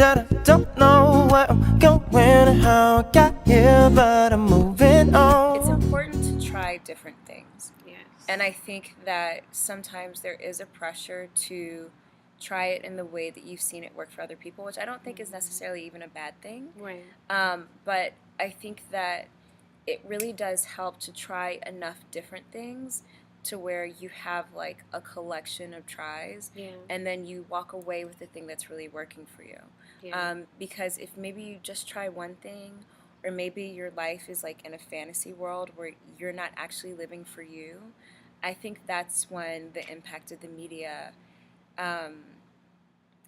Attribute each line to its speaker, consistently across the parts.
Speaker 1: said I don't know where I'm going or how I got here, but I'm moving on.
Speaker 2: It's important to try different things.
Speaker 3: Yes.
Speaker 2: And I think that sometimes there is a pressure to try it in the way that you've seen it work for other people, which I don't think is necessarily even a bad thing.
Speaker 3: Right.
Speaker 2: But I think that it really does help to try enough different things to where you have like a collection of tries,
Speaker 3: Yeah.
Speaker 2: and then you walk away with the thing that's really working for you.
Speaker 3: Yeah.
Speaker 2: Because if maybe you just try one thing, or maybe your life is like in a fantasy world where you're not actually living for you, I think that's when the impact of the media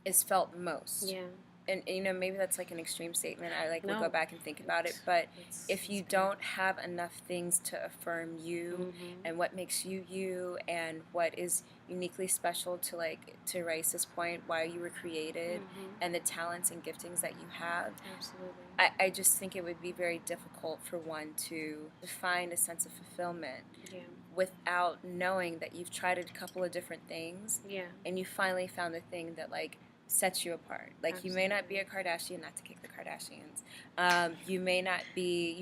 Speaker 2: is felt most.
Speaker 3: Yeah.
Speaker 2: And maybe that's like an extreme statement. I will
Speaker 3: No.
Speaker 2: go back and think about it. But if you
Speaker 3: it's
Speaker 2: don't have enough things to affirm you and what makes you you and what is uniquely special to Raisa's point, why you were created and the talents and giftings that you have,
Speaker 3: Absolutely.
Speaker 2: I just think it would be very difficult for one to find a sense of fulfillment
Speaker 3: Yeah.
Speaker 2: without knowing that you've tried a couple of different things
Speaker 3: Yeah.
Speaker 2: and you finally found the thing that like sets you apart. Like, you may not be a Kardashian, not to kick the Kardashians. You may not be,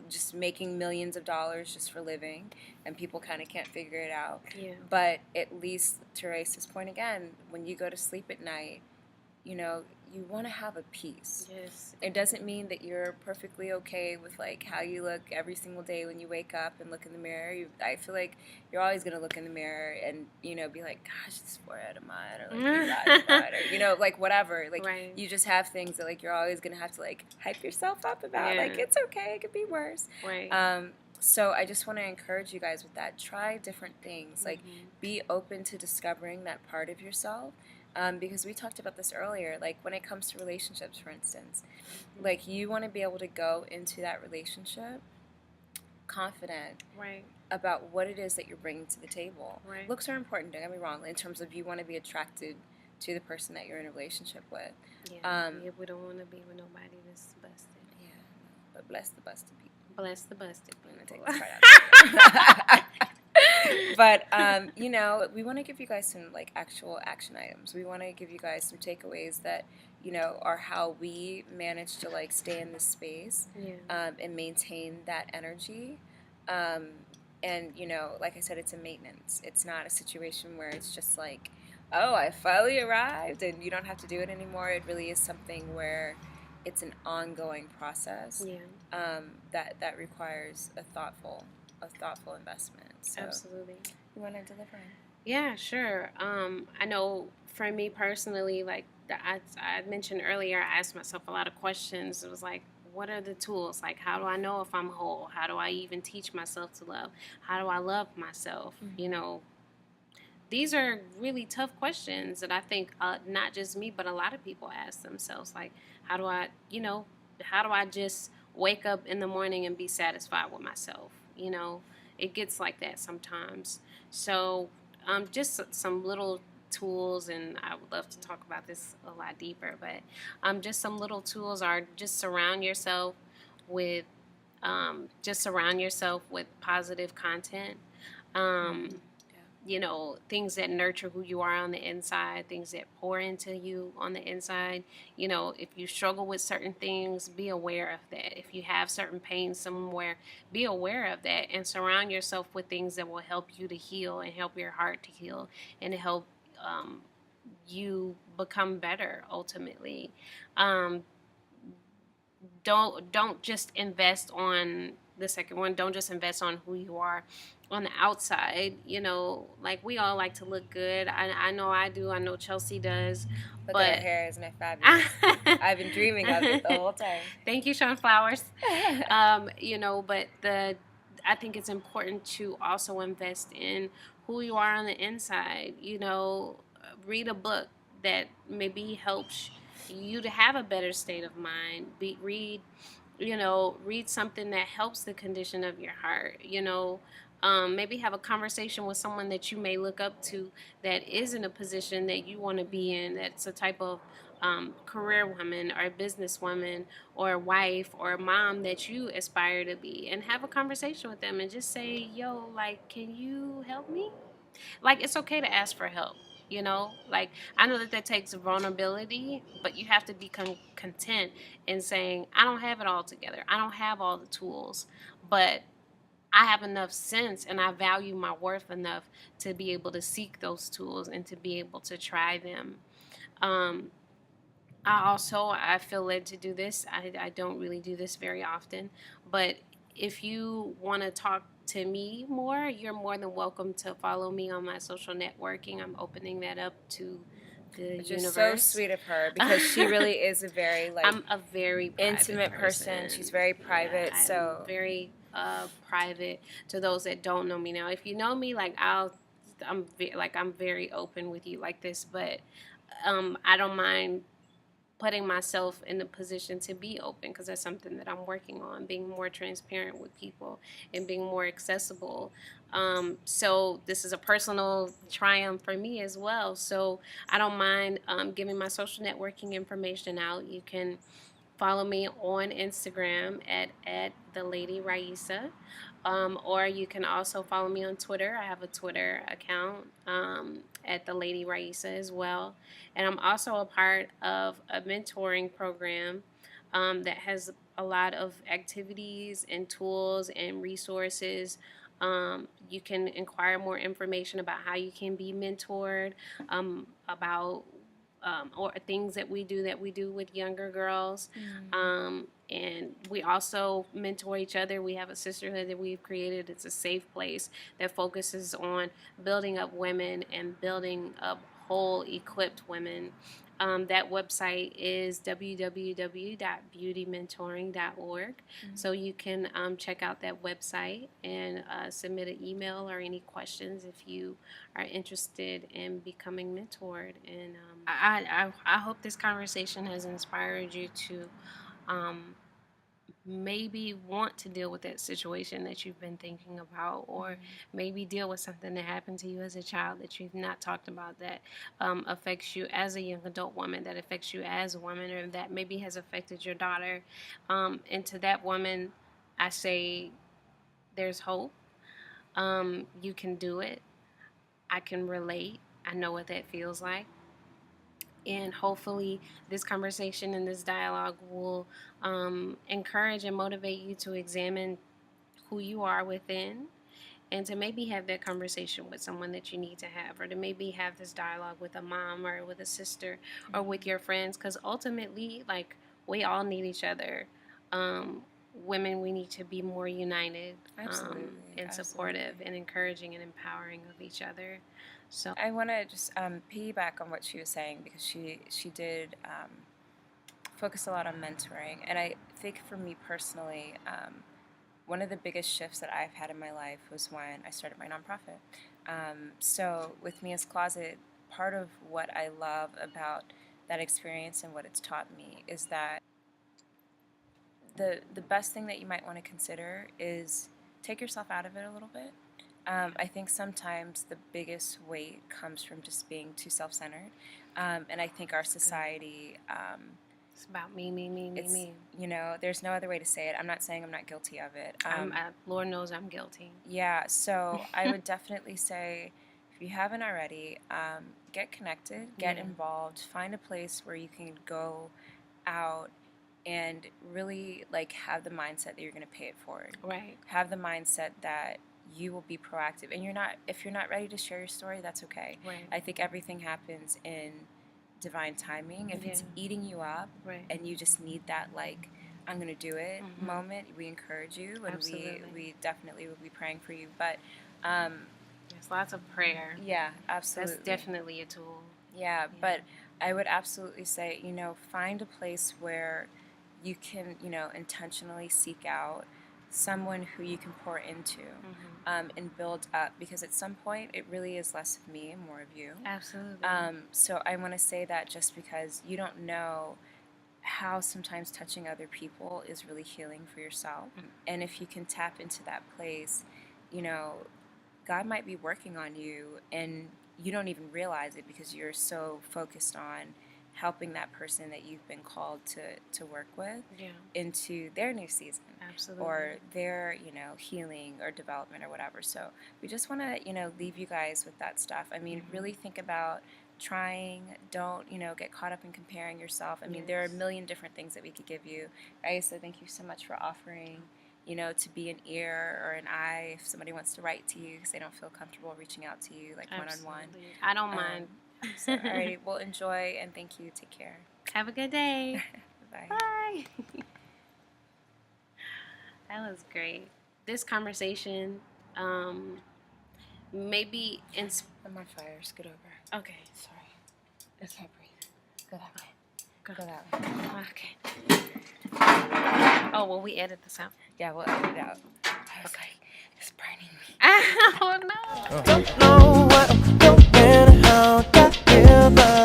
Speaker 2: just making millions of dollars just for living, and people kind of can't figure it out.
Speaker 3: Yeah.
Speaker 2: But at least, to Raisa's point again, when you go to sleep at night, you want to have a peace.
Speaker 3: Yes.
Speaker 2: It doesn't mean that you're perfectly okay with like how you look every single day when you wake up and look in the mirror. I feel like you're always gonna look in the mirror and be like, gosh, this forehead of mine, or like these eyes of mine, or like whatever. Like,
Speaker 3: right.
Speaker 2: You just have things that like you're always gonna have to like hype yourself up about.
Speaker 3: Yeah.
Speaker 2: Like, it's okay, it could be worse.
Speaker 3: Right.
Speaker 2: So I just want to encourage you guys with that. Try different things. Like, be open to discovering that part of yourself. Because we talked about this earlier, like when it comes to relationships, for instance, like you want to be able to go into that relationship confident
Speaker 3: Right.
Speaker 2: about what it is that you're bringing to the table.
Speaker 3: Right.
Speaker 2: Looks are important, don't get me wrong, in terms of you want to be attracted to the person that you're in a relationship with.
Speaker 3: Yeah. We don't want to be with nobody that's busted.
Speaker 2: Yeah, but bless the busted people.
Speaker 3: Bless the busted
Speaker 2: I'm
Speaker 3: people.
Speaker 2: gonna take this part out. But, we want to give you guys some, like, actual action items. We want to give you guys some takeaways that, are how we manage to, like, stay in this space and maintain that energy. And, like I said, it's a maintenance. It's not a situation where it's just like, oh, I finally arrived and you don't have to do it anymore. It really is something where it's an ongoing process that requires a thoughtful investment. So,
Speaker 3: absolutely.
Speaker 2: You want to deliver?
Speaker 3: Yeah, sure. I know for me personally, like I mentioned earlier, I asked myself a lot of questions. It was like, what are the tools? Like, how do I know if I'm whole? How do I even teach myself to love? How do I love myself? These are really tough questions that I think not just me, but a lot of people ask themselves. Like, how do I just wake up in the morning and be satisfied with myself? It gets like that sometimes. So just some little tools, and I would love to talk about this a lot deeper, but just some little tools are just surround yourself with positive content. Things that nurture who you are on the inside, things that pour into you on the inside. If you struggle with certain things, be aware of that. If you have certain pain somewhere, be aware of that and surround yourself with things that will help you to heal and help your heart to heal and to help you become better ultimately. Don't just invest on the second one. Don't just invest on who you are on the outside. Like, we all like to look good. I know I do. I know Chelsea does.
Speaker 2: Look at her hair, isn't it fabulous? I've been dreaming of it the whole time.
Speaker 3: Thank you, Sean Flowers. But I think it's important to also invest in who you are on the inside. Read a book that maybe helps you to have a better state of mind. Read something that helps the condition of your heart. Maybe have a conversation with someone that you may look up to that is in a position that you want to be in, that's a type of career woman or businesswoman or wife or mom that you aspire to be, and have a conversation with them and just say, yo, like, can you help me? Like, it's okay to ask for help. You know, like, I know that that takes vulnerability, but you have to be content in saying, I don't have it all together. I don't have all the tools, but I have enough sense and I value my worth enough to be able to seek those tools and to be able to try them. Um, I feel led to do this. I don't really do this very often, but if you want to talk to me more, you're more than welcome to follow me on my social networking. I'm opening that up to the
Speaker 2: Which is so
Speaker 3: universe.
Speaker 2: sweet of her, because she really is a very like
Speaker 3: I'm a very private
Speaker 2: intimate person. She's very private,
Speaker 3: Yeah, I'm
Speaker 2: so
Speaker 3: very private to those that don't know me. Now, if you know me, like I'm very open with you like this, but I don't mind putting myself in a position to be open, because that's something that I'm working on, being more transparent with people and being more accessible. So this is a personal triumph for me as well. So I don't mind giving my social networking information out. You can follow me on Instagram at the Lady Raisa. Or you can also follow me on Twitter. I have a Twitter account at the Lady Raisa as well. And I'm also a part of a mentoring program that has a lot of activities and tools and resources. You can inquire more information about how you can be mentored, about or things that we do with younger girls. And we also mentor each other. We have a sisterhood that we've created. It's a safe place that focuses on building up women and building up whole, equipped women. That website is www.beautymentoring.org. So you can check out that website and submit an email or any questions if you are interested in becoming mentored. And I hope this conversation has inspired you to maybe want to deal with that situation that you've been thinking about, or maybe deal with something that happened to you as a child that you've not talked about, that affects you as a young adult woman, that affects you as a woman, or that maybe has affected your daughter. And to that woman, I say there's hope. You can do it. I can relate. I know what that feels like. And hopefully this conversation and this dialogue will encourage and motivate you to examine who you are within, and to maybe have that conversation with someone that you need to have, or to maybe have this dialogue with a mom or with a sister or with your friends, because ultimately, like, we all need each other. Women, we need to be more united, and supportive and encouraging and empowering of each other. So
Speaker 2: I want to just piggyback on what she was saying, because she did focus a lot on mentoring, and I think for me personally, one of the biggest shifts that I've had in my life was when I started my nonprofit. So with Me as Closet, part of what I love about that experience and what it's taught me is that the best thing that you might want to consider is take yourself out of it a little bit. I think sometimes the biggest weight comes from just being too self-centered, and I think our society,
Speaker 3: it's about me.
Speaker 2: you know, there's no other way to say it. I'm not saying I'm not guilty of it.
Speaker 3: Lord knows I'm guilty.
Speaker 2: Yeah, so I would definitely say, if you haven't already, get connected, get involved, find a place where you can go out and really like have the mindset that you're going to pay it forward.
Speaker 3: Right.
Speaker 2: Have the mindset that you will be proactive, and if you're not ready to share your story, that's okay.
Speaker 3: Right.
Speaker 2: I think everything happens in divine timing. If it's eating you up, and you just need that, like, I'm gonna do it moment, we encourage you, and we definitely will be praying for you. But
Speaker 3: there's lots of prayer.
Speaker 2: Yeah, absolutely.
Speaker 3: That's definitely a tool.
Speaker 2: Yeah, but I would absolutely say, you know, find a place where you can, you know, intentionally seek out someone who you can pour into, and build up, because at some point it really is less of me and more of you.
Speaker 3: Absolutely.
Speaker 2: So I want to say that just because you don't know how sometimes touching other people is really healing for yourself. And if you can tap into that place, you know, God might be working on you and you don't even realize it, because you're so focused on helping that person that you've been called to work with
Speaker 3: Yeah.
Speaker 2: into their new season.
Speaker 3: Absolutely.
Speaker 2: Or their, healing or development or whatever. So we just want to, leave you guys with that stuff. I mean, really think about trying. Don't, get caught up in comparing yourself. I mean, there are a million different things that we could give you. Raisa, thank you so much for offering, to be an ear or an eye if somebody wants to write to you because they don't feel comfortable reaching out to you, like one-on-one.
Speaker 3: Absolutely. I don't mind.
Speaker 2: So, all right, well, enjoy, and thank you. Take care.
Speaker 3: Have a good day.
Speaker 2: Bye.
Speaker 3: Bye. That was great. This conversation, maybe
Speaker 2: I'm on fire. Scoot over.
Speaker 3: okay.
Speaker 2: Sorry. I can't breathe. Go that way.
Speaker 3: Go.
Speaker 2: Go that way.
Speaker 3: Okay. Oh, well, we edit this out.
Speaker 2: Yeah, we'll edit it out. I was like, it's burning me.
Speaker 3: Oh, no.
Speaker 1: Don't know what I'm doing, how I got here, but